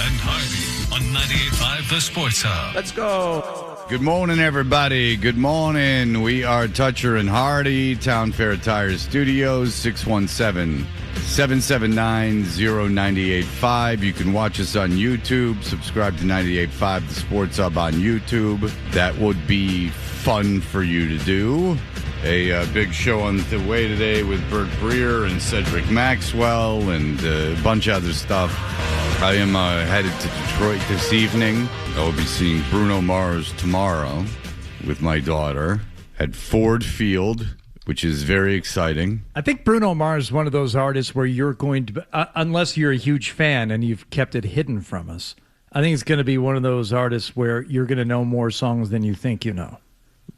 and Hardy on 98.5 The Sports Hub. Let's go. Good morning, everybody. Good morning. We are Toucher and Hardy, Town Fair Tire Studios, 617-779-0985. You can watch us on YouTube. Subscribe to 98.5 The Sports Hub on YouTube. That would be fun for you to do. A big show on the way today with Bert Breer and Cedric Maxwell and a bunch of other stuff. I am headed to Detroit this evening. I will be seeing Bruno Mars tomorrow with my daughter at Ford Field, which is very exciting. I think Bruno Mars is one of those artists where you're going to, unless you're a huge fan and you've kept it hidden from us, I think it's going to be one of those artists where you're going to know more songs than you think you know.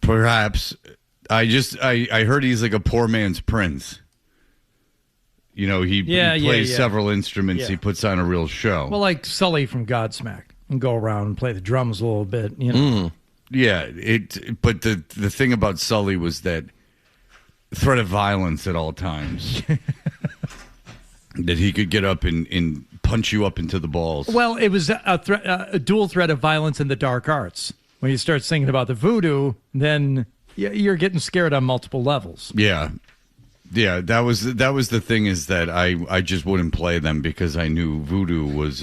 Perhaps. I heard he's like a poor man's Prince. You know, he plays several instruments. Yeah. He puts on a real show. Well, like Sully from Godsmack, and go around and play the drums a little bit. You know. Yeah, but the thing about Sully was that threat of violence at all times. That he could get up and punch you up into the balls. Well, it was a dual threat of violence in the dark arts. When you start singing about the voodoo, then you're getting scared on multiple levels. Yeah. Yeah, that was the thing, is that I just wouldn't play them because I knew voodoo was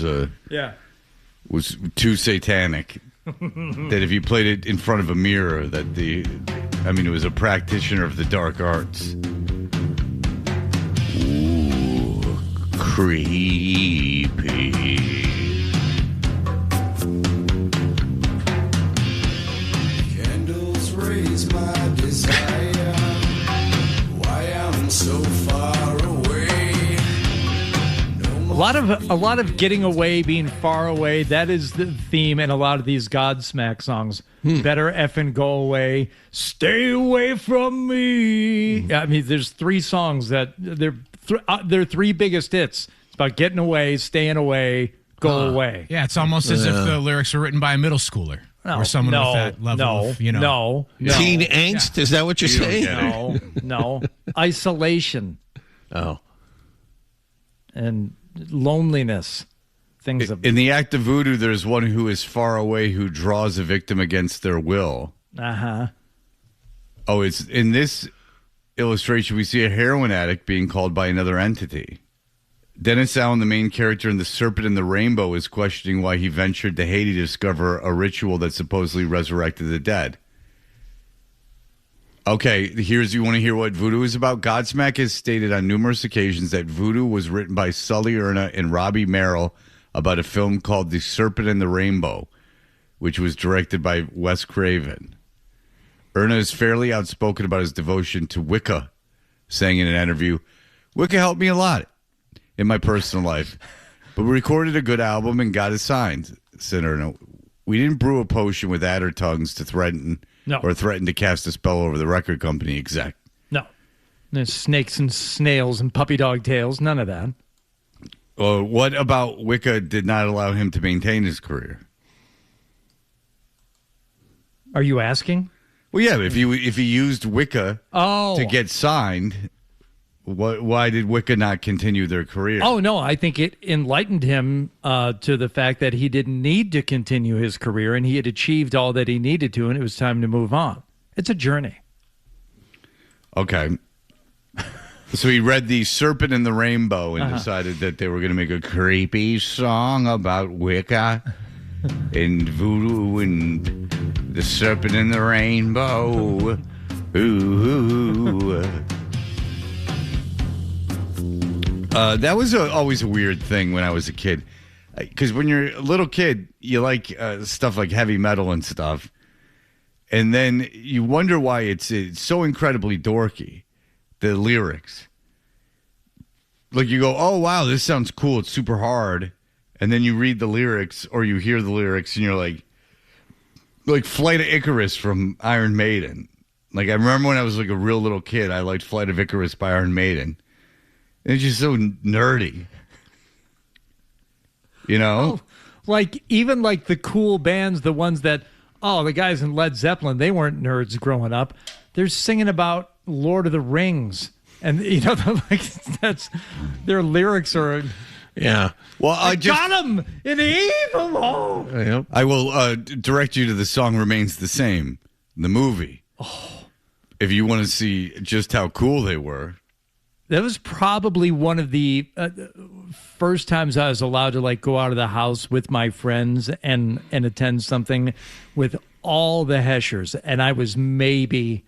too satanic. That if you played it in front of a mirror, it was a practitioner of the dark arts. Ooh, creepy. Candles raise my desire. So far away. A lot of getting away, being far away. That is the theme in a lot of these Godsmack songs. Better effing go away. Stay away from me. I mean, there's three songs that they're three biggest hits. It's about getting away, staying away, go away. Yeah, it's almost as if the lyrics were written by a middle schooler. Or someone with that level of, No. Teen angst? Yeah. Is that what you're saying? No. Isolation. Oh. And loneliness. In the act of voodoo, there's one who is far away who draws a victim against their will. Uh-huh. Oh, it's in this illustration, we see a heroin addict being called by another entity. Dennis Allen, the main character in The Serpent and the Rainbow, is questioning why he ventured to Haiti to discover a ritual that supposedly resurrected the dead. Okay, you want to hear what voodoo is about? Godsmack has stated on numerous occasions that voodoo was written by Sully Erna and Robbie Merrill about a film called The Serpent and the Rainbow, which was directed by Wes Craven. Erna is fairly outspoken about his devotion to Wicca, saying in an interview, "Wicca helped me a lot in my personal life, but we recorded a good album and got it signed," said Erna. "We didn't brew a potion with adder tongues to threaten to cast a spell over the record company exec." No. There's snakes and snails and puppy dog tails. None of that. What about Wicca did not allow him to maintain his career? Are you asking? Well, yeah, if he used Wicca to get signed, why did Wicca not continue their career? Oh, no, I think it enlightened him to the fact that he didn't need to continue his career and he had achieved all that he needed to, and it was time to move on. It's a journey. Okay. So he read The Serpent and the Rainbow and decided that they were going to make a creepy song about Wicca and voodoo and The Serpent and the Rainbow. Ooh. That was always a weird thing when I was a kid. Because when you're a little kid, you like stuff like heavy metal and stuff. And then you wonder why it's so incredibly dorky, the lyrics. Like you go, oh, wow, this sounds cool. It's super hard. And then you read the lyrics or you hear the lyrics and you're like Flight of Icarus from Iron Maiden. Like I remember when I was like a real little kid, I liked Flight of Icarus by Iron Maiden. It's just so nerdy. You know? Even the cool bands, the ones that, the guys in Led Zeppelin, they weren't nerds growing up. They're singing about Lord of the Rings. And, that's their lyrics are Yeah. Well, I got him in the evil hole. Yep. I will direct you to the song "Remains the Same," the movie. If you want to see just how cool they were. That was probably one of the first times I was allowed to like go out of the house with my friends and attend something with all the Heschers. And I was maybe,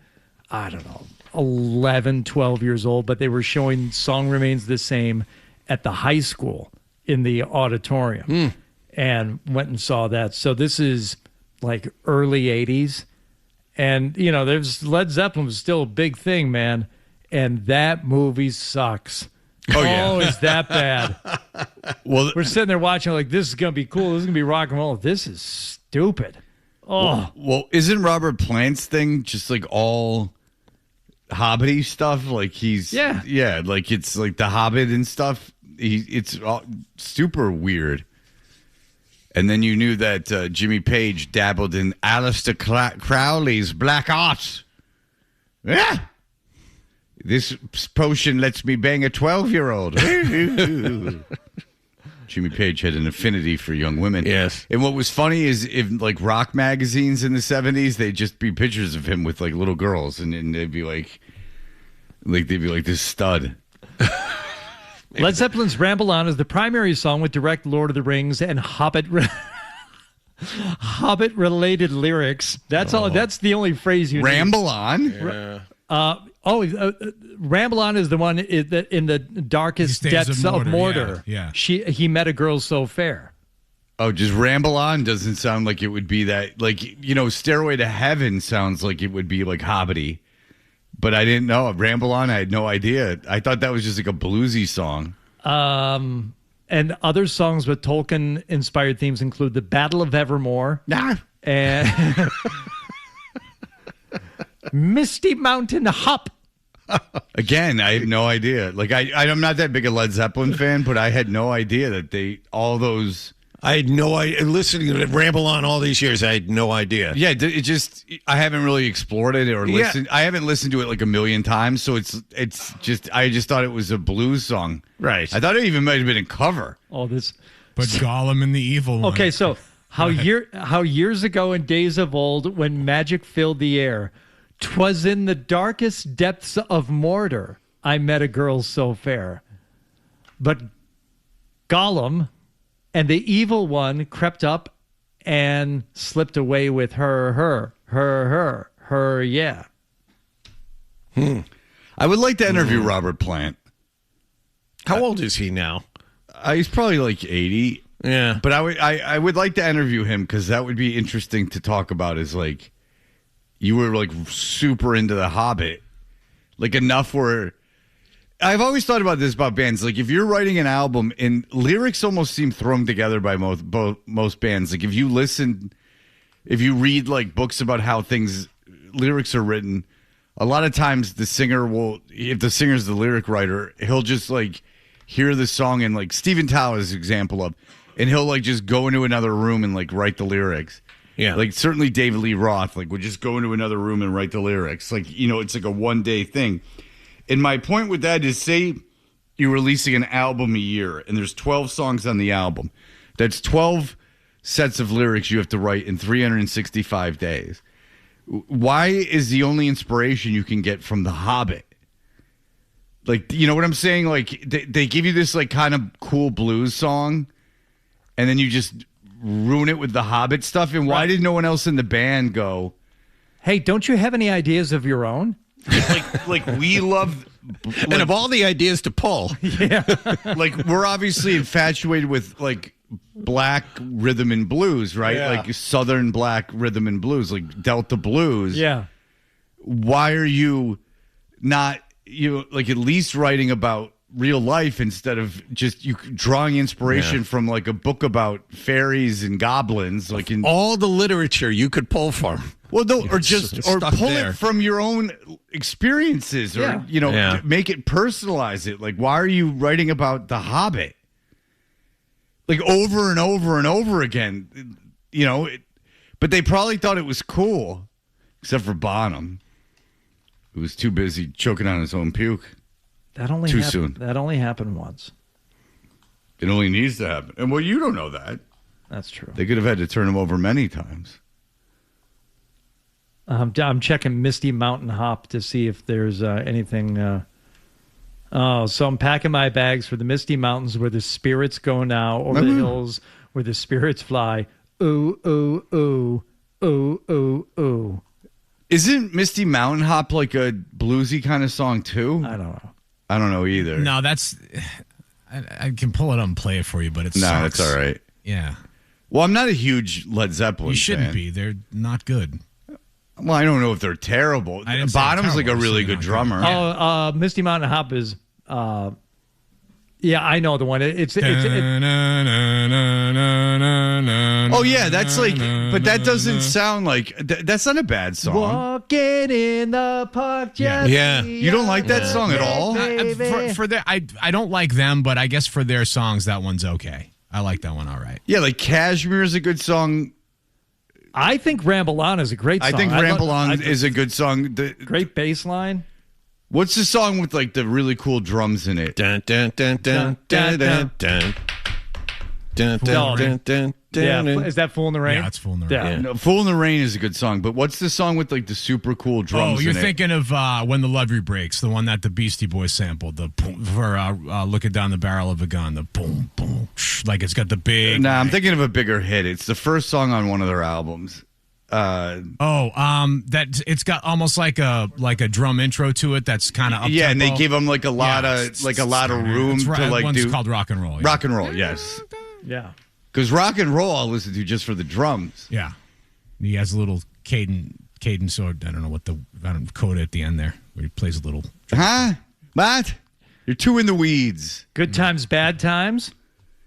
I don't know, 11, 12 years old, but they were showing Song Remains the Same at the high school in the auditorium and went and saw that. So this is like early 80s. And, you know, there's Led Zeppelin was still a big thing, man. And that movie sucks. Oh, yeah. Oh, is that bad? Well, We're sitting there watching like, this is going to be cool. This is going to be rock and roll. This is stupid. Oh. well, isn't Robert Plant's thing just like all Hobbity stuff? Like he's like it's like the Hobbit and stuff. It's all super weird. And then you knew that Jimmy Page dabbled in Aleister Crowley's black art. Yeah. This potion lets me bang a 12-year-old. Jimmy Page had an affinity for young women. Yes. And what was funny is if like rock magazines in the 70s, they'd just be pictures of him with like little girls and they'd be like this stud. Led Zeppelin's Ramble On is the primary song with direct Lord of the Rings and Hobbit-related lyrics. That's all. That's the only phrase you Ramble need. On? Yeah. Ramble On is the one in the darkest depths of Mordor. Yeah. He met a girl so fair. Oh, just Ramble On doesn't sound like it would be that. Like, you know, Stairway to Heaven sounds like it would be like Hobbity. But I didn't know. Ramble On, I had no idea. I thought that was just like a bluesy song. And other songs with Tolkien-inspired themes include The Battle of Evermore. And Misty Mountain Hop. Again, I had no idea. Like, I'm not that big a Led Zeppelin fan, but I had no idea that all those... I had no idea. Listening to it ramble on all these years, I had no idea. Yeah, it just... I haven't really explored it or listened. I haven't listened to it like a million times, so it's just... I just thought it was a blues song. Right. I thought it even might have been a cover. All this... But Gollum and the evil one. Okay, so how years ago in days of old, when magic filled the air, 'twas in the darkest depths of Mordor I met a girl so fair. But Gollum and the evil one crept up and slipped away with her, yeah. I would like to interview Robert Plant. How old is he now? He's probably like 80. Yeah. But I would like to interview him because that would be interesting to talk about is like, you were like super into The Hobbit, like enough where I've always thought about this about bands. Like if you're writing an album and lyrics almost seem thrown together by most bands. Like if you read like books about how lyrics are written, a lot of times the singer if the singer's the lyric writer, he'll just like hear the song and like Steven Tyler is an example of, and he'll like just go into another room and like write the lyrics. Yeah. Like certainly David Lee Roth, like would just go into another room and write the lyrics. Like, you know, it's like a one-day thing. And my point with that is say you're releasing an album a year and there's 12 songs on the album. That's 12 sets of lyrics you have to write in 365 days. Why is the only inspiration you can get from The Hobbit? Like, you know what I'm saying? Like they give you this like kind of cool blues song and then you just ruin it with the Hobbit stuff. And why did no one else in the band go, hey, don't you have any ideas of your own? like we love, and of all the ideas to pull, like we're obviously infatuated with like black rhythm and blues, right? Yeah. Like Southern black rhythm and blues, like Delta blues. Yeah. Why are you not like at least writing about real life instead of just you drawing inspiration from like a book about fairies and goblins, like in all the literature you could pull from? Well, no, or pull there. it from your own experiences, or make it personalize it. Like, why are you writing about The Hobbit, like over and over and over again? You know, but they probably thought it was cool, except for Bonham, who was too busy choking on his own puke. That only Too happened, soon. That only happened once. It only needs to happen. And well, you don't know that. That's true. They could have had to turn him over many times. I'm checking Misty Mountain Hop to see if there's anything. So I'm packing my bags for the Misty Mountains where the spirits go now, over the hills where the spirits fly. Ooh, ooh, ooh, ooh, ooh, ooh. Isn't Misty Mountain Hop like a bluesy kind of song too? I don't know. I don't know either. No, that's. I can pull it up and play it for you, but it's it's all right. Yeah. Well, I'm not a huge Led Zeppelin You shouldn't fan. be. They're not good. Well, I don't know if they're terrible. Bottom's like a really good drummer. Oh, Misty Mountain Hop is. Yeah, I know the one. It's oh yeah, that's like, but that doesn't sound like that's not a bad song. Walking in the park, just Yeah. You don't like that song at all? I don't like them, but I guess for their songs, that one's okay. I like that one all right. Yeah, like Cashmere is a good song. I think Ramble On is a great song. I think Ramble On is a good song. Great bass line. What's the song with like the really cool drums in it? Dun, dun, dun, dun, dun, dun, dun. Dun, dun, dun, dun, Yeah, dun. is that Fool in the Rain? Yeah, it's Fool in the Rain. Yeah. No, Fool in the Rain is a good song, but what's the song with like the super cool drums Oh, you're in it? thinking of When the Love Breaks, the one that the Beastie Boys sampled, the boom, for Looking Down the Barrel of a Gun, the boom, boom, like it's got the big. Nah, I'm thinking of a bigger hit. It's the first song on one of their albums. That it's got almost like a drum intro to it. That's kind of Yeah, and they give them like a lot of room to like one's do called Rock and Roll. Yeah. rock and roll. Yes, Yeah. because rock and roll I'll listen to just for the drums. Yeah, he has a little cadence, or I don't know what coda at the end there, where he plays a little. Huh? What? You're too in the weeds. Good Times, Bad Times.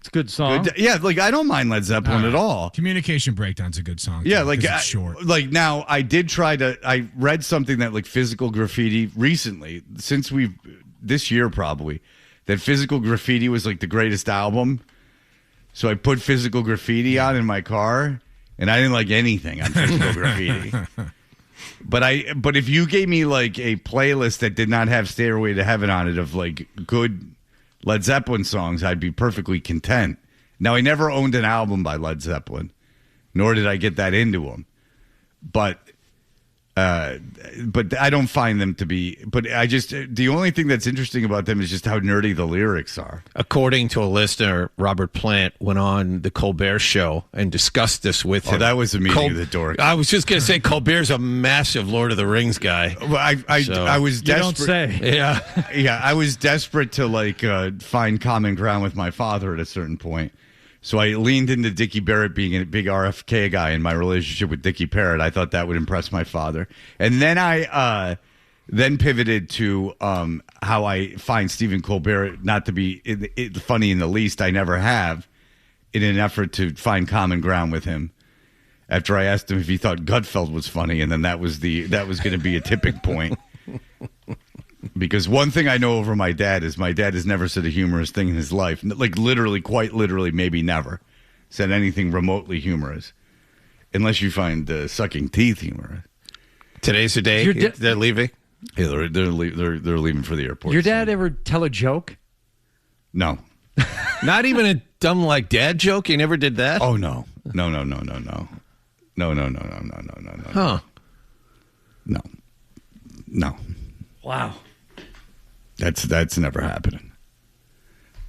It's a good song. Yeah, like I don't mind Led Zeppelin at all. Communication Breakdown's a good song. Yeah, too, like 'cause it's short. Like now, I did try to. I read something that like Physical Graffiti recently, since this year probably, that Physical Graffiti was like the greatest album. So I put Physical Graffiti on in my car, and I didn't like anything on Physical Graffiti. But if you gave me like a playlist that did not have Stairway to Heaven on it of like good Led Zeppelin songs, I'd be perfectly content. Now, I never owned an album by Led Zeppelin, nor did I get that into them. But I don't find them to be. But the only thing that's interesting about them is just how nerdy the lyrics are. According to a listener, Robert Plant went on the Colbert Show and discussed this with him. That was the meeting of the dork. I was just going to say Colbert's a massive Lord of the Rings guy. Well, I was You desperate. don't say. Yeah. Yeah, I was desperate to like find common ground with my father at a certain point. So I leaned into Dickie Barrett being a big RFK guy in my relationship with Dickie Parrott. I thought that would impress my father. And then I then pivoted to how I find Stephen Colbert not to be funny in the least. I never have, in an effort to find common ground with him. After I asked him if he thought Gutfeld was funny, and then that was going to be a tipping point. Because one thing I know over my dad is my dad has never said a humorous thing in his life. Like literally, quite literally, maybe never said anything remotely humorous. Unless you find sucking teeth humorous. Today's the day they're leaving? Yeah, they're leaving for the airport. Your dad ever tell a joke? No. Not even a dumb like dad joke? He never did that? Oh, no. No. Huh. No. Wow. That's never happening.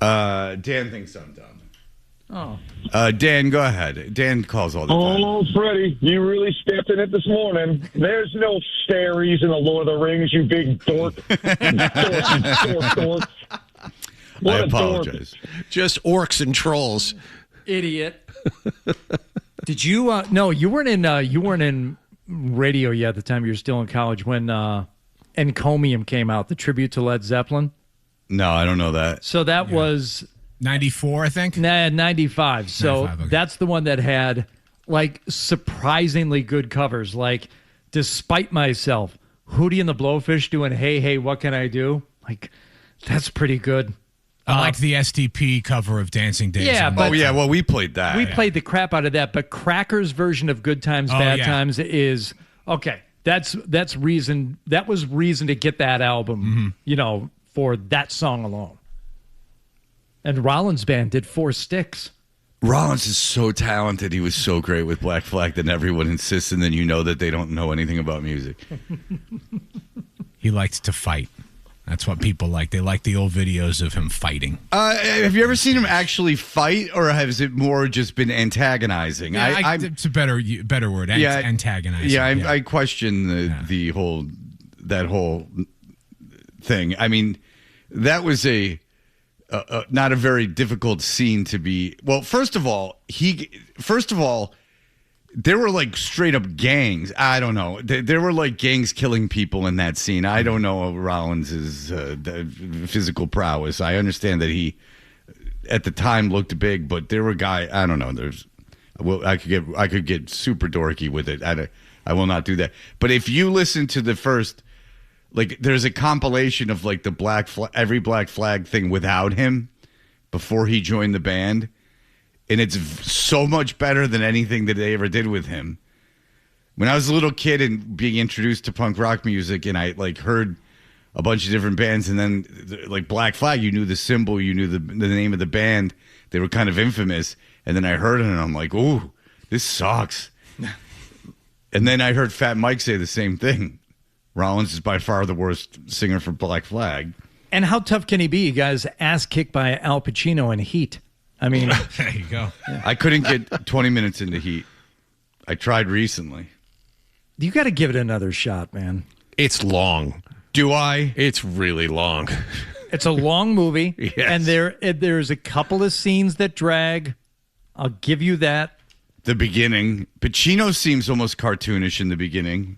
Dan thinks I'm dumb. Oh. Dan, go ahead. Dan calls all the time. Oh, Freddie, you really stepped in it this morning. There's no fairies in the Lord of the Rings, you big dork. Dork. I apologize. Just orcs and trolls. Idiot. Did you no, you weren't in radio yet at the time. You were still in college when Encomium came out, the tribute to Led Zeppelin. No, I don't know that. So that was 94, I think. 95. So 95, okay. That's the one that had like surprisingly good covers. Like Despite Myself, Hootie and the Blowfish doing Hey Hey What Can I Do? Like that's pretty good. I liked the STP cover of Dancing Days. Yeah, on but- Oh, yeah, well, we played that. We played the crap out of that, but Cracker's version of Good Times, Bad Times is okay. That's reason. That was reason to get that album, for that song alone. And Rollins' band did 4 Sticks. Rollins is so talented. He was so great with Black Flag that everyone insists, and then you know that they don't know anything about music. He liked to fight. That's what people like. They like the old videos of him fighting. Have you ever seen him actually fight, or has it more just been antagonizing? Yeah, it's a better word. Antagonizing. Yeah, I question the whole thing. I mean, that was not a very difficult scene to be. Well, first of all, there were like straight up gangs. I don't know. There were like gangs killing people in that scene. I don't know Rollins' physical prowess. I understand that he, at the time, looked big, but there were guys. I don't know. I could get super dorky with it. I will not do that. But if you listen to the first, like, there's a compilation of like the every Black Flag thing without him before he joined the band. And it's so much better than anything that they ever did with him. When I was a little kid and being introduced to punk rock music, and I like heard a bunch of different bands, and then like Black Flag, you knew the symbol, you knew the name of the band. They were kind of infamous. And then I heard it, and I'm like, ooh, this sucks. And then I heard Fat Mike say the same thing. Rollins is by far the worst singer for Black Flag. And how tough can he be? You guys ass kicked by Al Pacino in Heat. I mean, there you go. Yeah. I couldn't get 20 minutes into Heat. I tried recently. You got to give it another shot, man. It's long. Do I? It's really long. It's a long movie, Yes. and there's a couple of scenes that drag. I'll give you that. The beginning. Pacino seems almost cartoonish in the beginning.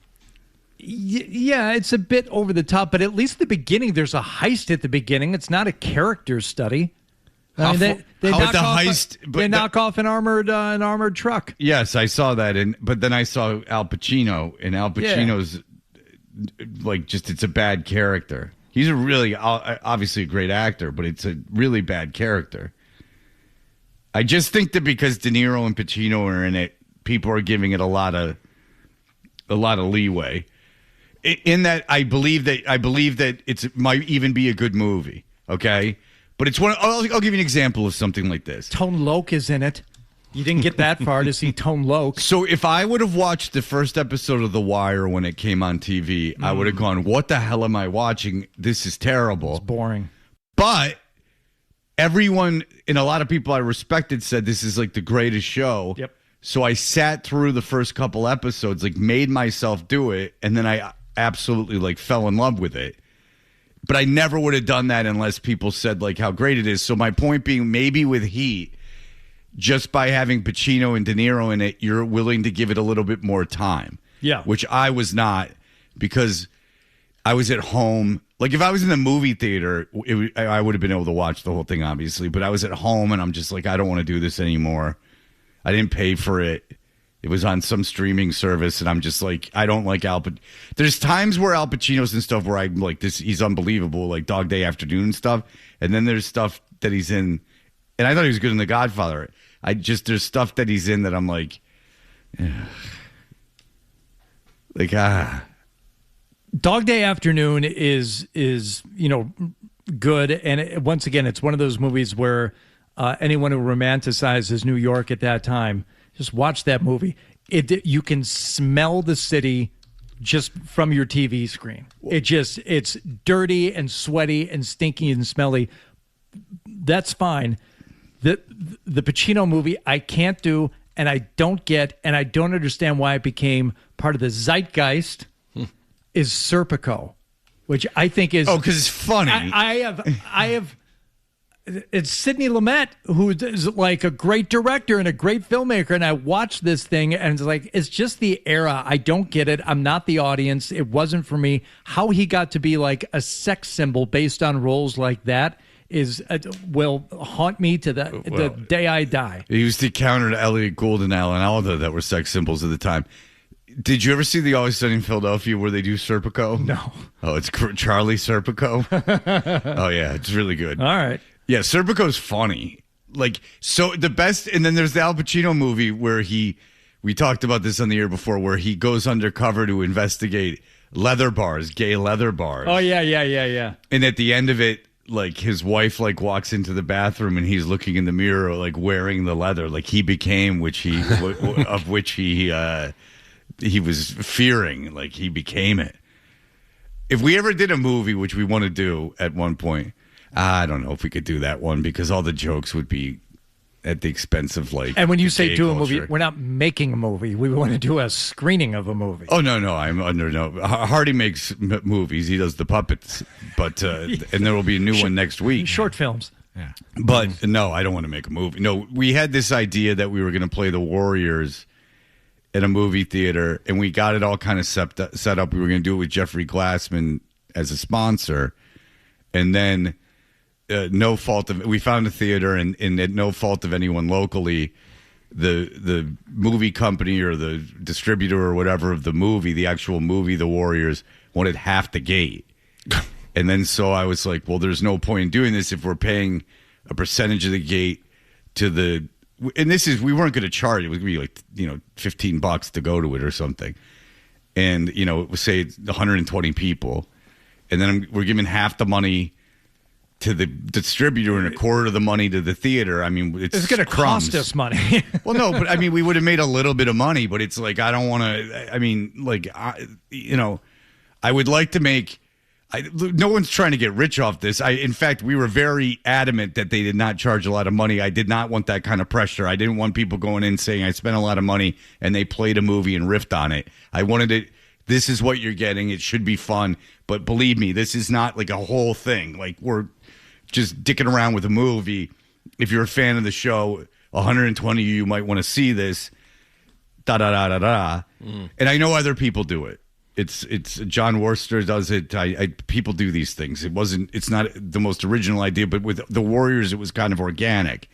Yeah, it's a bit over the top, but at least the beginning, there's a heist at the beginning. It's not a character study. I mean, they knock off an armored truck. Yes, I saw that, but then I saw Al Pacino, and Al Pacino's like it's a bad character. He's a really obviously a great actor, but it's a really bad character. I just think that because De Niro and Pacino are in it, people are giving it a lot of leeway. In that, I believe that it might even be a good movie. Okay. But it's one. I'll give you an example of something like this. Tone Loc is in it. You didn't get that far to see Tone Loc. So if I would have watched the first episode of The Wire when it came on TV, I would have gone, "What the hell am I watching? This is terrible. It's boring." But everyone and a lot of people I respected said this is like the greatest show. Yep. So I sat through the first couple episodes, like made myself do it, and then I absolutely like fell in love with it. But I never would have done that unless people said like how great it is. So my point being, maybe with Heat, just by having Pacino and De Niro in it, you're willing to give it a little bit more time. Yeah. Which I was not, because I was at home. Like if I was in the movie theater, I would have been able to watch the whole thing, obviously. But I was at home and I'm just like, I don't want to do this anymore. I didn't pay for it. It was on some streaming service, and I'm just like, I don't like Al Pacino. There's times where Al Pacino's and stuff where I'm like, he's unbelievable, like Dog Day Afternoon and stuff. And then there's stuff that he's in, and I thought he was good in The Godfather. There's stuff that he's in that I'm like, Dog Day Afternoon is good, and once again, it's one of those movies where anyone who romanticizes New York at that time, just watch that movie. You can smell the city just from your TV screen. It's dirty and sweaty and stinky and smelly. That's fine. The Pacino movie I can't do, and I don't get, and I don't understand why it became part of the zeitgeist. Is Serpico, which I think is because it's funny. I have. It's Sidney Lumet, who is like a great director and a great filmmaker, and I watched this thing, and it's like, it's just the era. I don't get it. I'm not the audience. It wasn't for me. How he got to be like a sex symbol based on roles like that will haunt me to the day I die. He used to counter to Elliot Gould and Alan Alda that were sex symbols at the time. Did you ever see The Always Sunny in Philadelphia where they do Serpico? No. Oh, it's Charlie Serpico. Oh, yeah, it's really good. All right. Yeah, Serpico's funny. Like, so the best, and then there's the Al Pacino movie where we talked about this on the air before, where he goes undercover to investigate leather bars, gay leather bars. Oh, yeah. And at the end of it, like his wife like walks into the bathroom and he's looking in the mirror like wearing the leather, like he became which he of which he was fearing, like he became it. If we ever did a movie, which we want to do at one point, I don't know if we could do that one because all the jokes would be at the expense of like. And when you the say gay do a culture. movie, we're not making a movie. We want to do a screening of a movie. Oh no, I'm under no. Hardy makes movies. He does the puppets, but and there will be a new one next week. Short films. Yeah. But no, I don't want to make a movie. No, we had this idea that we were going to play the Warriors in a movie theater, and we got it all kind of set up. We were going to do it with Jeffrey Glassman as a sponsor, and then no fault of we found a theater, and at no fault of anyone locally, the movie company or the distributor or whatever of the movie, the actual movie, The Warriors, wanted half the gate. And then so I was like, well, there's no point in doing this if we're paying a percentage of the gate to the. And this is, we weren't going to charge. It was going to be like, $15 to go to it or something. And, say it's 120 people. And then we're giving half the money to the distributor and a quarter of the money to the theater. I mean, it's going to crumbs. cost us money. Well, no, but I mean, we would have made a little bit of money, but it's like, I don't want to, I mean, like, I would like to make. No one's trying to get rich off this. In fact, we were very adamant that they did not charge a lot of money. I did not want that kind of pressure. I didn't want people going in saying I spent a lot of money and they played a movie and riffed on it. I wanted it. This is what you're getting. It should be fun. But believe me, this is not like a whole thing. Like we're just dicking around with a movie. If you're a fan of the show, 120 of you might want to see this. Da da da da da. And I know other people do it. It's John Worcester does it. People do these things. It's not the most original idea, but with the Warriors, it was kind of organic.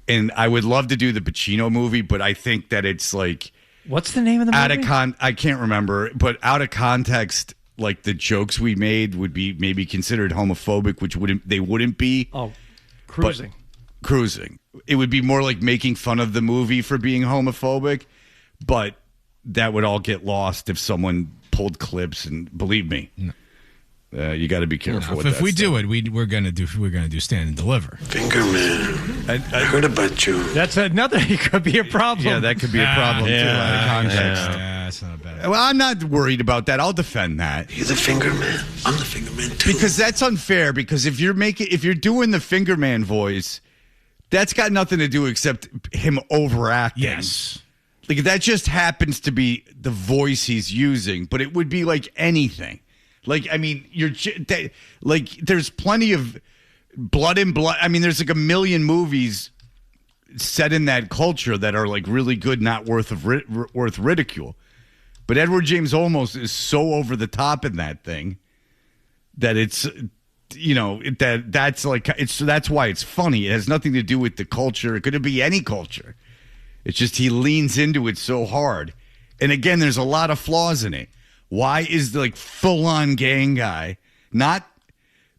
And I would love to do the Pacino movie, but I think that it's like What's the name of the movie? I can't remember, but out of context, like the jokes we made would be maybe considered homophobic, which they wouldn't be. Oh, Cruising. Cruising. It would be more like making fun of the movie for being homophobic, but that would all get lost if someone pulled clips, and believe me, you got to be careful with that. If we do it, we're gonna do Stand and Deliver. Finger man, I heard about you. That's another. It could be a problem. Yeah, that could be a problem too. Out of context. Yeah, that's not bad. Well, I'm not worried about that. I'll defend that. You're the finger man. I'm the finger man too. Because that's unfair. Because if you're doing the finger man voice, that's got nothing to do except him overacting. Yes. Like that just happens to be the voice he's using, but it would be like anything. Like, I mean, there's plenty of blood and blood. I mean, there's like a million movies set in that culture that are like really good, not worth ridicule. But Edward James Olmos is so over the top in that thing that it's, that's why it's funny. It has nothing to do with the culture. It could be any culture. It's just he leans into it so hard. And again, there's a lot of flaws in it. Why is the like full-on gang guy, not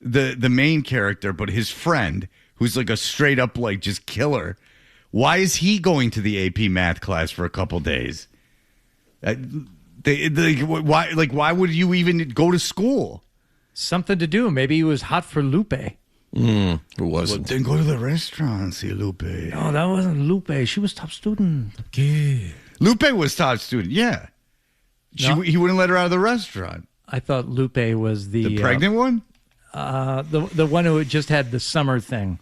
the main character, but his friend, who's like a straight up like just killer, why is he going to the AP math class for a couple days? Why would you even go to school? Something to do. Maybe he was hot for Lupe. Who wasn't? Then go to the restaurant and see Lupe. No, that wasn't Lupe. She was top student. Yeah. Lupe was top student, yeah. No. He wouldn't let her out of the restaurant. I thought Lupe was The pregnant one? the one who just had the summer thing.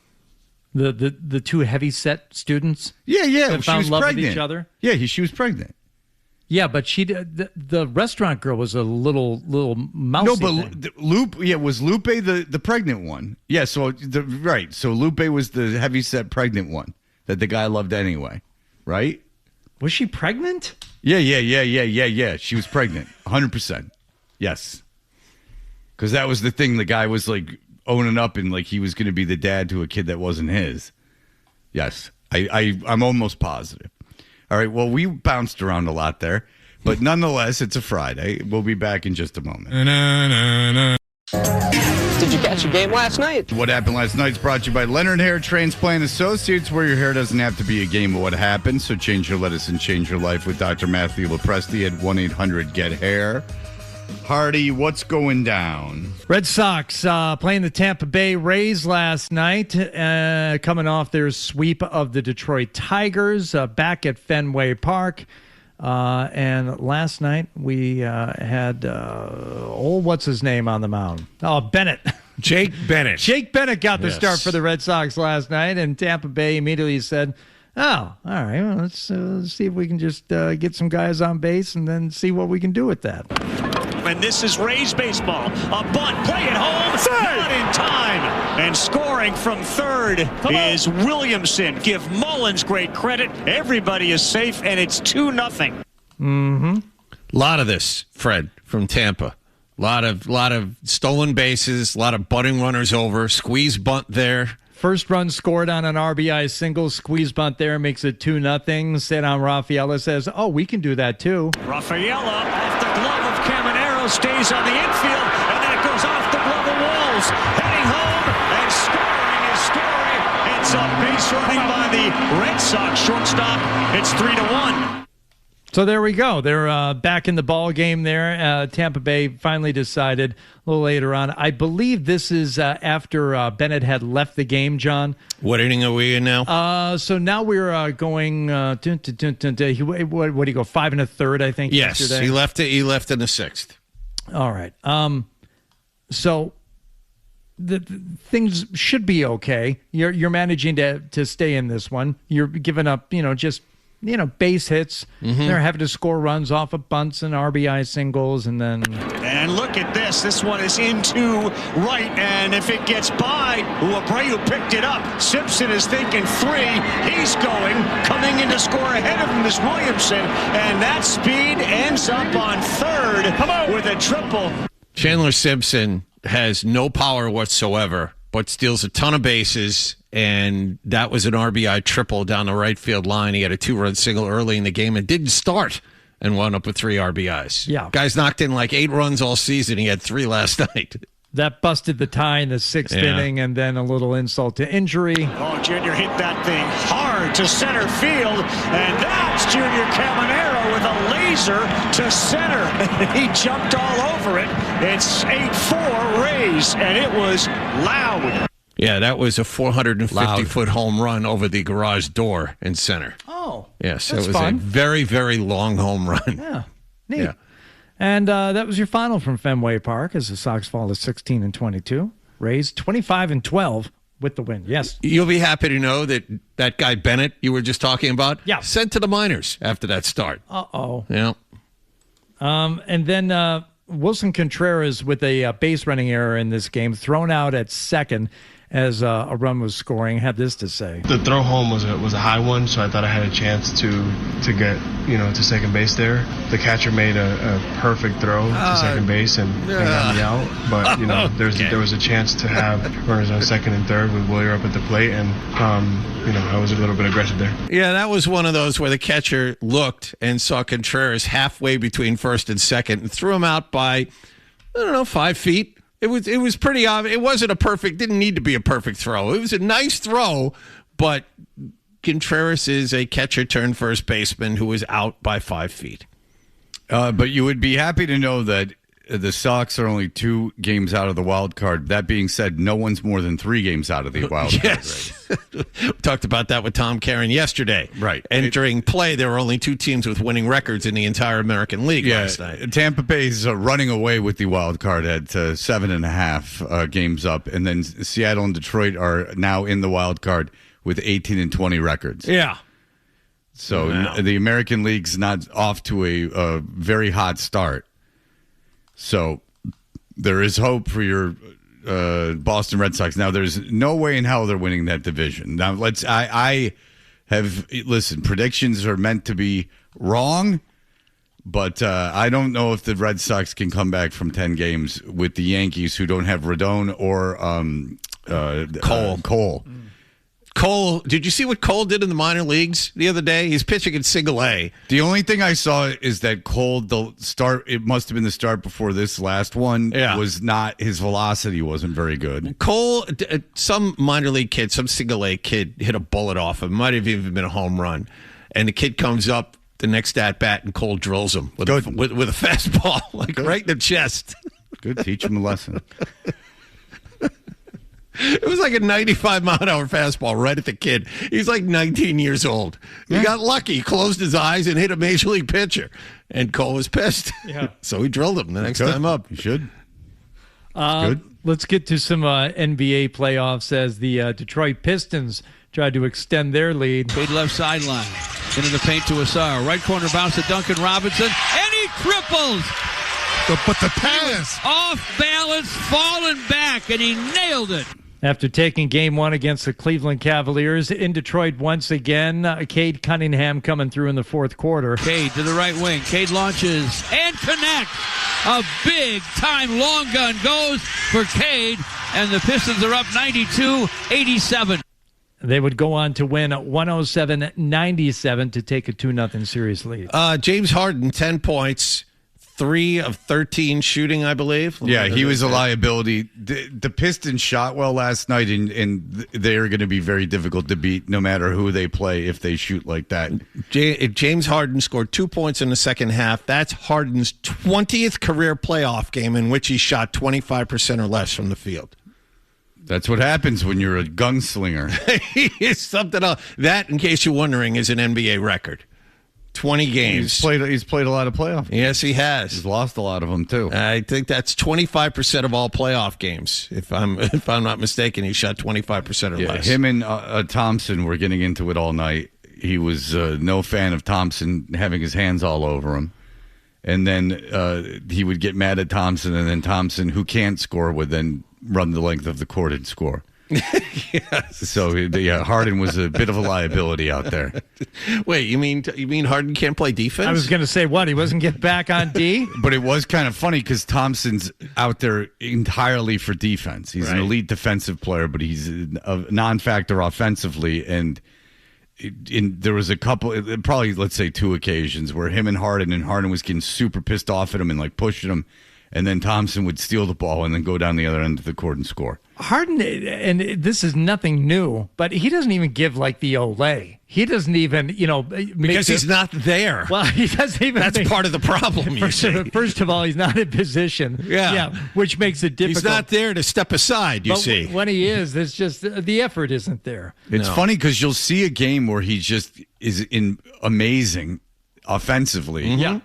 The two heavy-set students. Yeah. That She found was love pregnant. with each other. Yeah, she was pregnant. Yeah, but the restaurant girl was a little mousy. No, but thing. Lupe, was Lupe the pregnant one? Yeah, so so Lupe was the heavy-set pregnant one that the guy loved anyway, right? Was she pregnant? Yeah. She was pregnant, 100%. Yes, because that was the thing. The guy was like owning up and like he was going to be the dad to a kid that wasn't his. Yes, I'm almost positive. All right, well, we bounced around a lot there, but nonetheless, it's a Friday. We'll be back in just a moment. Did you catch a game last night? What Happened Last Night is brought to you by Leonard Hair Transplant Associates, where your hair doesn't have to be a game of what happened. So change your lettuce and change your life with Dr. Matthew Lopresti at 1-800-GET-HAIR. Hardy, what's going down? Red Sox playing the Tampa Bay Rays last night, coming off their sweep of the Detroit Tigers back at Fenway Park. And last night we had, what's his name on the mound? Oh, Bennett. Jake Bennett. Jake Bennett got the start for the Red Sox last night, and Tampa Bay immediately said, oh, all right, well, let's see if we can just get some guys on base and then see what we can do with that. And this is Rays baseball. A bunt, play it home, not in time. And scoring from third is Williamson. Give Mullins great credit. Everybody is safe, and it's 2-0. Mm-hmm. A lot of this, Fred, from Tampa. A lot of stolen bases, a lot of butting runners over, squeeze bunt there. First run scored on an RBI single, squeeze bunt there, makes it 2-0. Cedar Rafaela says, oh, we can do that too. Rafaela off the glove of Caminero, stays on the infield, and then it goes off the glove of Walls. Heading home and scoring is Story. It's a base running by the Red Sox shortstop. It's 3-1. So there we go. They're back in the ball game there. Tampa Bay finally decided a little later on. I believe this is after Bennett had left the game, John. What inning are we in now? So now we're going. What do you go? 5 1/3, I think. Yes, yesterday. he left in the 6th. All right. So the things should be okay. You're managing to stay in this one. You're giving up, just base hits. Mm-hmm. They're having to score runs off of bunts and RBI singles, and then. And look at this. This one is into right, and if it gets by, Abreu picked it up. Simpson is thinking 3. He's going. Coming in to score ahead of him is Williamson, and that speed ends up on third with a triple. Chandler Simpson has no power whatsoever, but steals a ton of bases, and that was an RBI triple down the right field line. He had a 2-run single early in the game and didn't start and wound up with 3 RBIs. Yeah. Guy's knocked in like 8 runs all season. He had 3 last night. That busted the tie in the 6th inning, and then a little insult to injury. Oh, Junior hit that thing hard to center field, and that's Junior Caminero with a laser to center. He jumped all over it. It's 8-4 Rays, and it was loud. Yeah, that was a 450-foot home run over the garage door in center. Oh, yes, that's it was fun. a very, very long home run. Yeah, neat. Yeah. And that was your final from Fenway Park as the Sox fall to 16-22. Rays 25-12 with the win. Yes. You'll be happy to know that guy Bennett you were just talking about, sent to the minors after that start. Uh-oh. Yeah. And then Wilson Contreras with a base running error in this game, thrown out at second as a run was scoring, had this to say. The throw home was a high one, so I thought I had a chance to get to second base there. The catcher made a perfect throw to second base and got me out. But there was a chance to have runners on second and third with Willier up at the plate, and I was a little bit aggressive there. Yeah, that was one of those where the catcher looked and saw Contreras halfway between first and second and threw him out by 5 feet. It was pretty obvious. It wasn't didn't need to be a perfect throw. It was a nice throw, but Contreras is a catcher turned first baseman who was out by 5 feet. But you would be happy to know that the Sox are only 2 games out of the wild card. That being said, no one's more than 3 games out of the wild card. Yes. We talked about that with Tom Caron yesterday. Right. Entering play, there were only 2 teams with winning records in the entire American League last night. Tampa Bay's running away with the wild card at 7.5 games up, and then Seattle and Detroit are now in the wild card with 18-20 records. Yeah. So the American League's not off to a very hot start. So there is hope for your Boston Red Sox. Now, there's no way in hell they're winning that division. Now, listen, predictions are meant to be wrong, but I don't know if the Red Sox can come back from 10 games with the Yankees, who don't have Rodon or Cole. Cole, did you see what Cole did in the minor leagues the other day? He's pitching in single A. The only thing I saw is that Cole, it must have been the start before this last one, was not, his velocity wasn't very good. Cole, some minor league kid, some single A kid hit a bullet off him. Might have even been a home run. And the kid comes up the next at bat, and Cole drills him with a fastball, right in the chest. Good, teach him a lesson. It was like a 95-mile-an-hour fastball right at the kid. He's like 19 years old. He got lucky. He closed his eyes and hit a major league pitcher. And Cole was pissed. Yeah. So he drilled him the next time up. You should. Good. Let's get to some NBA playoffs as the Detroit Pistons tried to extend their lead. Fade left sideline. Into the paint to Asar. Right corner bounce to Duncan Robinson. And he triples. But the pass. Off balance, falling back, and he nailed it. After taking game one against the Cleveland Cavaliers in Detroit once again, Cade Cunningham coming through in the fourth quarter. Cade to the right wing. Cade launches and connects. A big-time long gun goes for Cade, and the Pistons are up 92-87. They would go on to win 107-97 to take a 2-0 series lead. James Harden, 10 points. 3 of 13 shooting, I believe. Yeah, he was a liability. The Pistons shot well last night, and they're going to be very difficult to beat no matter who they play if they shoot like that. James Harden scored 2 points in the second half. That's Harden's 20th career playoff game in which he shot 25% or less from the field. That's what happens when you're a gunslinger. He is something else. That, in case you're wondering, is an NBA record. 20 games. He's played a lot of playoff games. Yes, he has. He's lost a lot of them too. I think that's 25% of all playoff games. If I'm not mistaken, he shot 25% or less. Him and Thompson were getting into it all night. He was no fan of Thompson having his hands all over him. And then he would get mad at Thompson, and then Thompson, who can't score, would then run the length of the court and score. Yes. So Harden was a bit of a liability out there. Wait, you mean Harden can't play defense? I was going to say, what? He wasn't getting back on D? But it was kind of funny because Thompson's out there entirely for defense. He's an elite defensive player, but he's a non-factor offensively. And there was a couple, probably let's say 2 occasions where him and Harden was getting super pissed off at him and like pushing him. And then Thompson would steal the ball and then go down the other end of the court and score. Harden, and this is nothing new, but he doesn't even give like the Olay. He doesn't even, because he's not there. Well, he doesn't even. That's part of the problem. First of all, he's not in position. Yeah, which makes it difficult. He's not there to step aside. You see, when he is, there's just the effort isn't there. It's funny because you'll see a game where he just is amazing offensively. Mm-hmm. Yeah.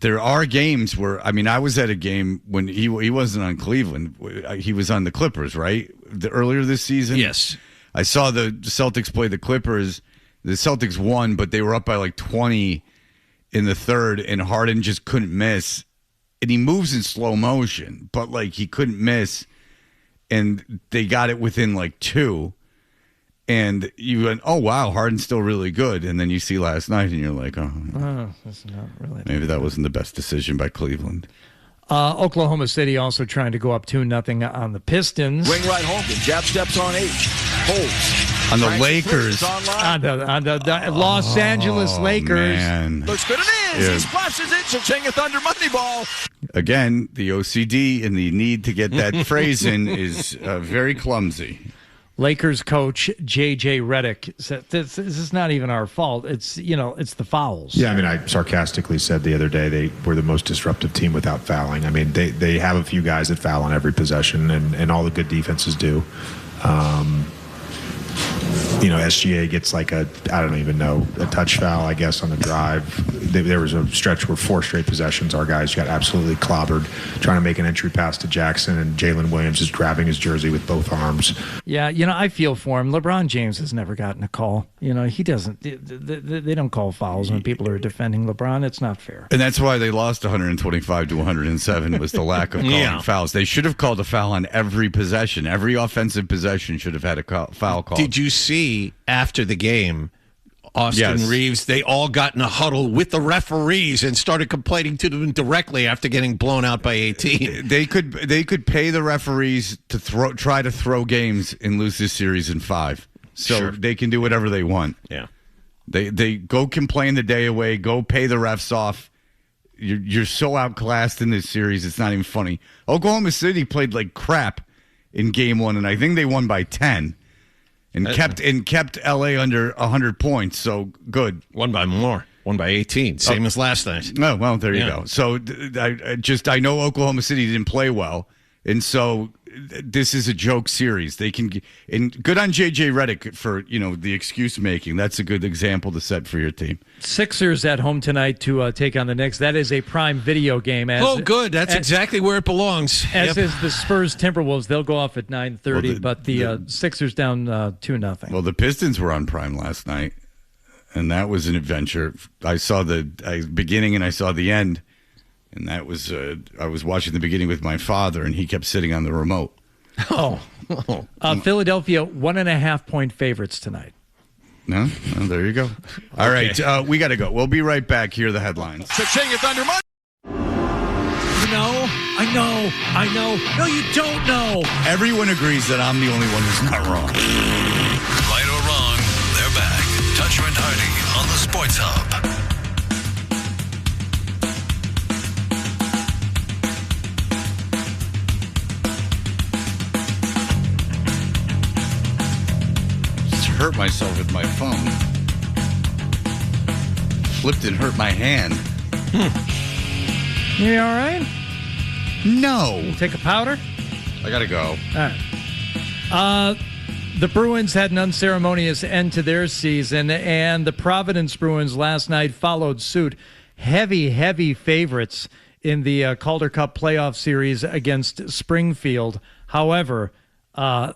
There are games where, I was at a game when he wasn't on Cleveland. He was on the Clippers, right? Earlier this season? Yes. I saw the Celtics play the Clippers. The Celtics won, but they were up by like 20 in the third, and Harden just couldn't miss. And he moves in slow motion, but like he couldn't miss. And they got it within like 2. And you went, oh, wow, Harden's still really good. And then you see last night, and you're like, that's not really. Maybe that wasn't the best decision by Cleveland. Oklahoma City also trying to go up 2-0 on the Pistons. Wing right Hogan, jab steps on H, holds. On the Lakers. On the Los Angeles Lakers. Man. Looks good, it is. Yeah. He splashes it, cha-ching thunder Moneyball. Again, the OCD and the need to get that phrase in is very clumsy. Lakers coach J.J. Redick said, this is not even our fault. It's the fouls. Yeah, I sarcastically said the other day they were the most disruptive team without fouling. They have a few guys that foul on every possession, and all the good defenses do. SGA gets like a touch foul, I guess, on the drive. There was a stretch where 4 straight possessions, our guys got absolutely clobbered trying to make an entry pass to Jackson, and Jalen Williams is grabbing his jersey with both arms. Yeah, I feel for him. LeBron James has never gotten a call. He doesn't. They don't call fouls when people are defending LeBron. It's not fair. And that's why they lost 125-107 was the lack of calling fouls. They should have called a foul on every possession. Every offensive possession should have had a foul call. Did you see after the game, Austin Reeves, they all got in a huddle with the referees and started complaining to them directly after getting blown out by 18. They could pay the referees to try to throw games and lose this series in 5. So they can do whatever they want. Yeah. They go complain the day away, go pay the refs off. You're so outclassed in this series, it's not even funny. Oklahoma City played like crap in game 1, and I think they won by 10. And kept LA under 100 points, so good. Won by more. Won by 18, same as last night. Oh, well, there you go. So I know Oklahoma City didn't play well, and so this is a joke series. They can, and good on JJ Redick for the excuse making. That's a good example to set for your team. Sixers at home tonight to take on the Knicks. That is a prime video game. Good. That's exactly where it belongs. As is the Spurs Timberwolves. They'll go off at 9:30, but the Sixers down 2-0. Well, the Pistons were on prime last night, and that was an adventure. I saw the beginning and I saw the end. And that was, I was watching the beginning with my father, and he kept sitting on the remote. Philadelphia 1.5-point favorites tonight. No? Well, there you go. All right, we got to go. We'll be right back. Here are the headlines. Cha-ching, it's under money. I know. No, you don't know. Everyone agrees that I'm the only one who's not wrong. Right or wrong, they're back. Toucher and Hardy on the Sports Hub. Hurt myself with my phone. Flipped and hurt my hand. You all right? No. You take a powder? I gotta go. All right. The Bruins had an unceremonious end to their season, and the Providence Bruins last night followed suit. Heavy favorites in the Calder Cup playoff series against Springfield. However,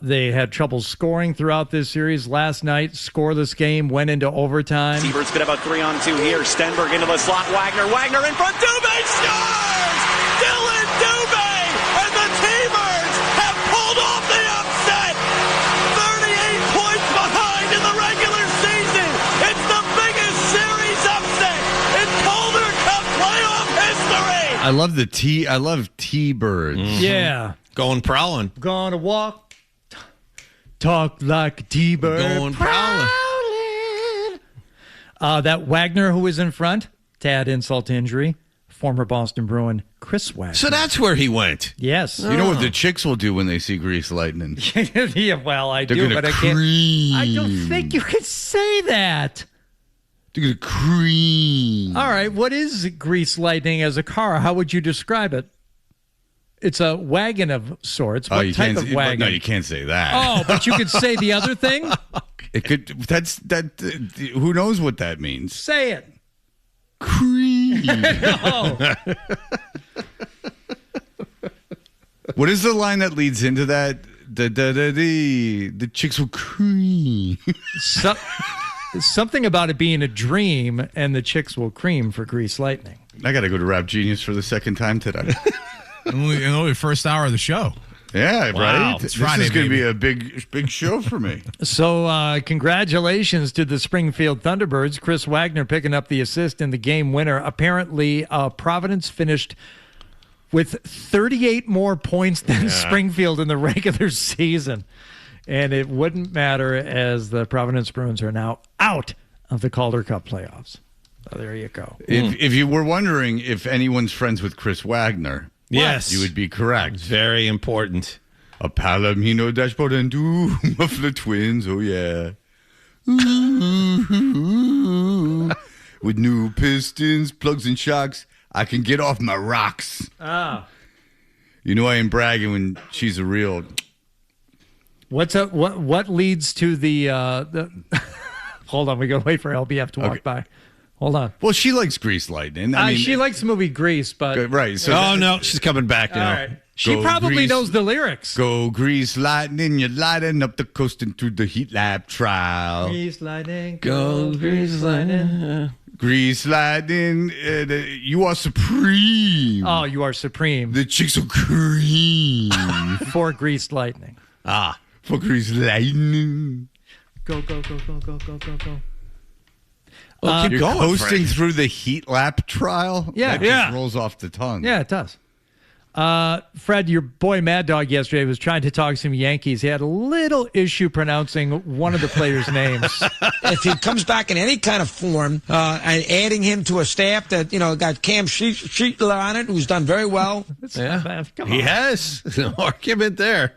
they had trouble scoring throughout this series. Last night, scoreless game, went into overtime. Siebert's going to have a 3-on-2 here. Stenberg into the slot. Wagner in front. Dubé scores! Dylan Dubé! And the T-Birds have pulled off the upset! 38 points behind in the regular season! It's the biggest series upset in Calder Cup playoff history! I love I love T-Birds. Mm-hmm. Yeah. Going prowling. Gonna walk. Talk like a T-bird. Going prowling. That Wagner who was in front, to add insult to injury, former Boston Bruin Chris Wagner. So that's where he went. Yes. You know what the chicks will do when they see Grease Lightning? Yeah, well, I They're do, gonna but I can't. cream. I don't think you could say that. They're going to cream. All right, what is Grease Lightning as a car? How would you describe it? It's a wagon of sorts. What type of wagon? No, you can't say that. Oh, but you could say the other thing? It could. Who knows what that means? Say it. Cream. No. What is the line that leads into that? The chicks will cream. Something about it being a dream, and the chicks will cream for Grease Lightning. I got to go to Rap Genius for the second time today. Only first hour of the show. Yeah, Wow. right. It's This Friday, is going to be baby. a big show for me. So congratulations to the Springfield Thunderbirds. Chris Wagner picking up the assist in the game winner. Apparently, Providence finished with 38 more points than Springfield in the regular season. And it wouldn't matter as the Providence Bruins are now out of the Calder Cup playoffs. So there you go. If you were wondering if anyone's friends with Chris Wagner, yes, you would be correct. Very important. A Palomino dashboard and two muffler twins. Oh yeah. With new pistons, plugs, and shocks, I can get off my rocks. Ah. You know I ain't bragging when she's a real. What's up? What leads to the Hold on, we gotta wait for LBF to walk by. Hold on. Well, she likes Grease Lightning. I mean, she likes the movie Grease, but right. So no, she's coming back now. all right. She probably knows the lyrics. Go Grease Lightning, you're lighting up the coast and through the heat lab trial. Grease Lightning, go Grease Lightning. Grease Lightning, you are supreme. Oh, you are supreme. The chicks are cream. For Grease Lightning. For Grease Lightning. Go. Well, keep You're going, coasting Frank. through the heat lap trial? Yeah. That just rolls off the tongue. Yeah, it does. Fred, your boy Mad Dog yesterday was trying to talk some Yankees. He had a little issue pronouncing one of the players' names. If he comes back in any kind of form, and adding him to a staff that, got Cam Sheetler on it, who's done very well. He has. No argument there.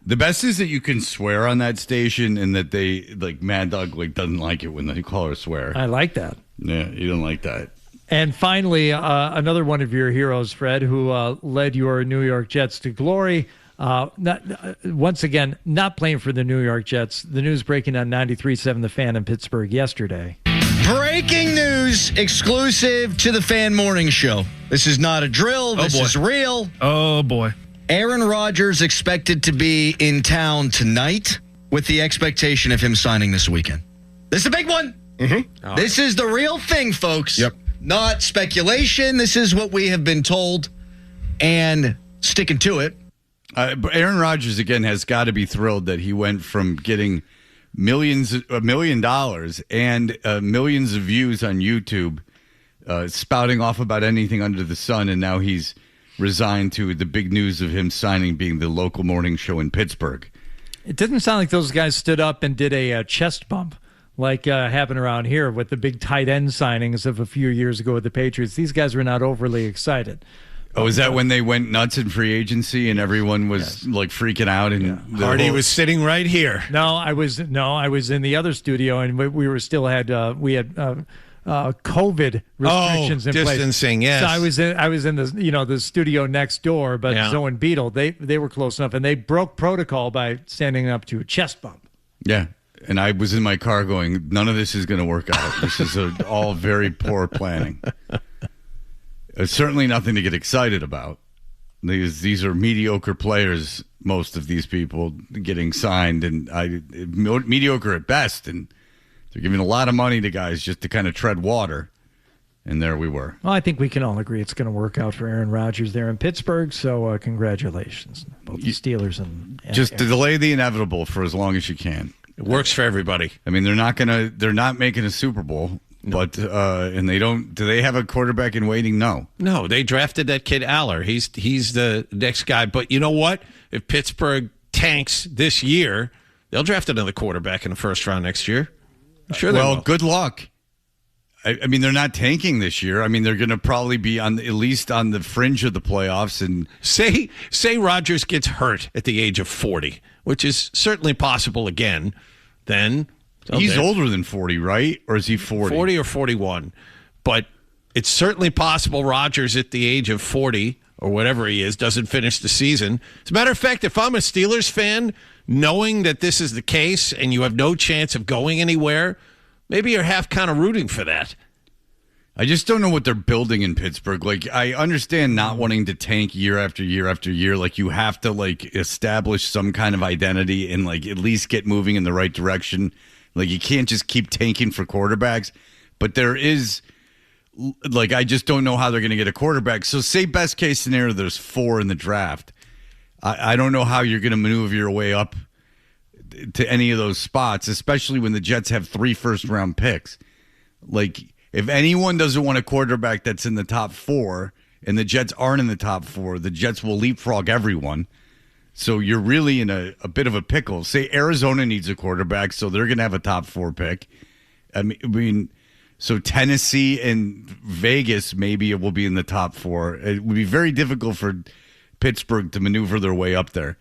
The best is that you can swear on that station and that they, Mad Dog, doesn't like it when they call her swear. I like that. Yeah, you don't like that. And finally, another one of your heroes, Fred, who led your New York Jets to glory. Once again, not playing for the New York Jets. The news breaking on 93.7 The Fan in Pittsburgh yesterday. Breaking news exclusive to the Fan Morning Show. This is not a drill. This is real. Oh, boy. Aaron Rodgers expected to be in town tonight with the expectation of him signing this weekend. This is a big one. Mm-hmm. This is the real thing, folks. Yep. Not speculation. This is what we have been told and sticking to it. Aaron Rodgers, again, has got to be thrilled that he went from getting $1 million and millions of views on YouTube, spouting off about anything under the sun, and now he's resigned to the big news of him signing, being the local morning show in Pittsburgh. It didn't sound like those guys stood up and did a chest bump like happened around here with the big tight end signings of a few years ago with the Patriots. These guys were not overly excited. Oh, is that when they went nuts in free agency and everyone was like freaking out? And Hardy was sitting right here. No, I was in the other studio, and we were still had COVID restrictions in place. Distancing, yes. So I was in the the studio next door, but Zoe and Beetle they were close enough, and they broke protocol by standing up to a chest bump. Yeah. And I was in my car going, none of this is going to work out. This is all very poor planning. It's certainly nothing to get excited about. These are mediocre players, most of these people getting signed, and mediocre at best. And they're giving a lot of money to guys just to kind of tread water. And there we were. Well, I think we can all agree it's going to work out for Aaron Rodgers there in Pittsburgh. So congratulations, both the Steelers and just to delay the inevitable for as long as you can. It works for everybody. I mean, they're not making a Super Bowl, but and they don't. Do they have a quarterback in waiting? No. No, they drafted that kid Aller. He's the next guy. But you know what? If Pittsburgh tanks this year, they'll draft another quarterback in the first round next year. Sure. Well, good luck. I mean, they're not tanking this year. I mean, they're going to probably be at least on the fringe of the playoffs. And say Rodgers gets hurt at the age of 40, which is certainly possible again. Then he's older than 40, right? Or is he 40? 40 or 41. But it's certainly possible Rodgers at the age of 40 or whatever he is doesn't finish the season. As a matter of fact, if I'm a Steelers fan, knowing that this is the case and you have no chance of going anywhere, maybe you're half kind of rooting for that. I just don't know what they're building in Pittsburgh. Like, I understand not wanting to tank year after year after year. Like, you have to, like, establish some kind of identity and, like, at least get moving in the right direction. Like, you can't just keep tanking for quarterbacks. But there is, like, I just don't know how they're going to get a quarterback. So, say best case scenario, there's 4 in the draft. I don't know how you're going to maneuver your way up to any of those spots, especially when the Jets have 3 first-round picks. Like, if anyone doesn't want a quarterback that's in the top 4 and the Jets aren't in the top 4, the Jets will leapfrog everyone. So you're really in a bit of a pickle. Say Arizona needs a quarterback, so they're going to have a top 4 pick. I mean, so Tennessee and Vegas, maybe it will be in the top 4. It would be very difficult for Pittsburgh to maneuver their way up there.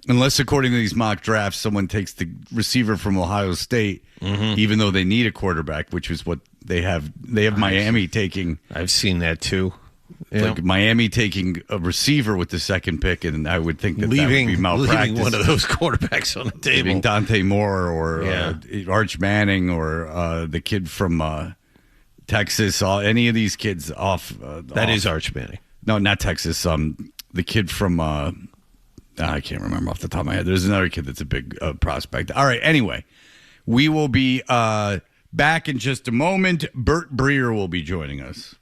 Unless, according to these mock drafts, someone takes the receiver from Ohio State, even though they need a quarterback, which is what they have. They have Miami taking. I've seen that too. Like Miami taking a receiver with the second pick, and I would think that would be malpractice. Leaving one of those quarterbacks on the table. Leaving Dante Moore or Arch Manning or the kid from Texas. Any of these kids off. That is Arch Manning. No, not Texas. The kid from. I can't remember off the top of my head. There's another kid that's a big prospect. All right. Anyway, we will be back in just a moment. Bert Breer will be joining us.